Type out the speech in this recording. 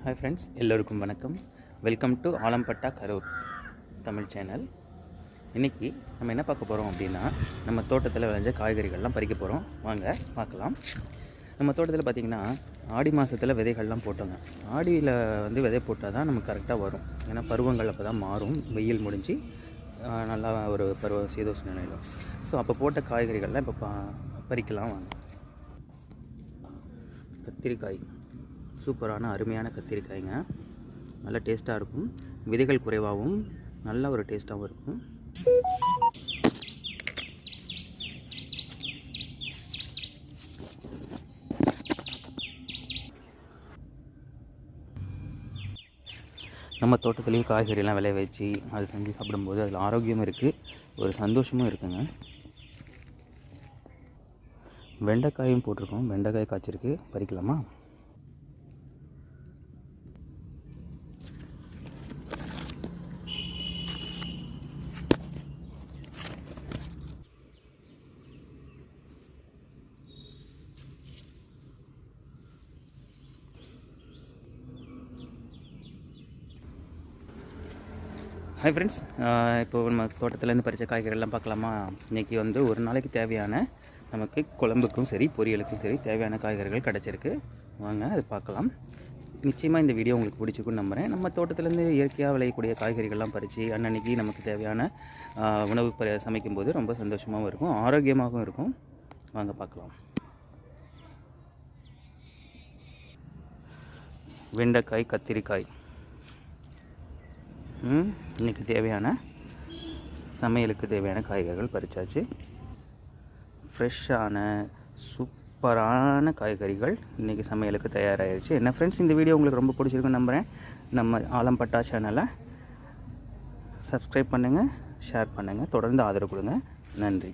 Hi friends, எல்லோருக்கும் வணக்கம். Welcome to Alampatta Karur Tamil channel. இன்றைக்கி நம்ம என்ன பார்க்க போகிறோம் அப்படின்னா, நம்ம தோட்டத்தில் விளைஞ்ச காய்கறிகள்லாம் பறிக்க போகிறோம். வாங்க பார்க்கலாம். நம்ம தோட்டத்தில் பார்த்திங்கன்னா ஆடி மாதத்தில் விதைகள்லாம் போட்டோங்க. ஆடியில் விதை போட்டால் தான் நமக்கு கரெக்டாக வரும். ஏன்னா பருவங்கள் அப்போ தான் மாறும். வெயில் முடிஞ்சு நல்லா ஒரு சீதோஷ்ண நிலையில். ஸோ அப்போ போட்ட காய்கறிகள்லாம் இப்போ பறிக்கலாம். வாங்க. கத்திரிக்காய், சூப்பரான அருமையான கத்திரிக்காய்ங்க. நல்ல டேஸ்ட்டாக இருக்கும். விதைகள் குறைவாகவும் நல்ல ஒரு டேஸ்ட்டாகவும் இருக்கும். நம்ம தோட்டத்துலேயே காய்கறிலாம் விளைய வச்சு அது செஞ்சு சாப்பிடும்போது அதில் ஆரோக்கியமும் இருக்குது, ஒரு சந்தோஷமும் இருக்குங்க. வெண்டைக்காயும் போட்டிருக்கோம். வெண்டைக்காய் காய்ச்சிருக்கு, பறிக்கலாமா? ஹாய் ஃப்ரெண்ட்ஸ், இப்போது நம்ம தோட்டத்துலேருந்து பறித்த காய்கறிலாம் பார்க்கலாமா? இன்றைக்கி ஒரு நாளைக்கு தேவையான நமக்கு குழம்புக்கும் சரி பொரியலுக்கும் சரி தேவையான காய்கறிகள் கிடச்சிருக்கு. வாங்க அது பார்க்கலாம். நிச்சயமாக இந்த வீடியோ உங்களுக்கு பிடிச்சிக்குன்னு நம்புகிறேன். நம்ம தோட்டத்துலேருந்து இயற்கையாக விளையக்கூடிய காய்கறிகள்லாம் பறித்து அன்னன்னைக்கு நமக்கு தேவையான உணவு சமைக்கும்போது ரொம்ப சந்தோஷமாகவும் இருக்கும், ஆரோக்கியமாகவும் இருக்கும். வாங்க பார்க்கலாம். வெண்டைக்காய், கத்திரிக்காய் இன்றைக்கி தேவையான சமையலுக்கு தேவையான காய்கறிகள் பறிச்சாச்சு. ஃப்ரெஷ்ஷான சூப்பரான காய்கறிகள் இன்றைக்கி சமையலுக்கு தயாராகிடுச்சு. என்ன ஃப்ரெண்ட்ஸ், இந்த வீடியோ உங்களுக்கு ரொம்ப பிடிச்சிருக்குன்னு நம்புகிறேன். நம்ம ஆலம்பட்டா சேனலை சப்ஸ்கிரைப் பண்ணுங்கள், ஷேர் பண்ணுங்கள், தொடர்ந்து ஆதரவு கொடுங்க. நன்றி.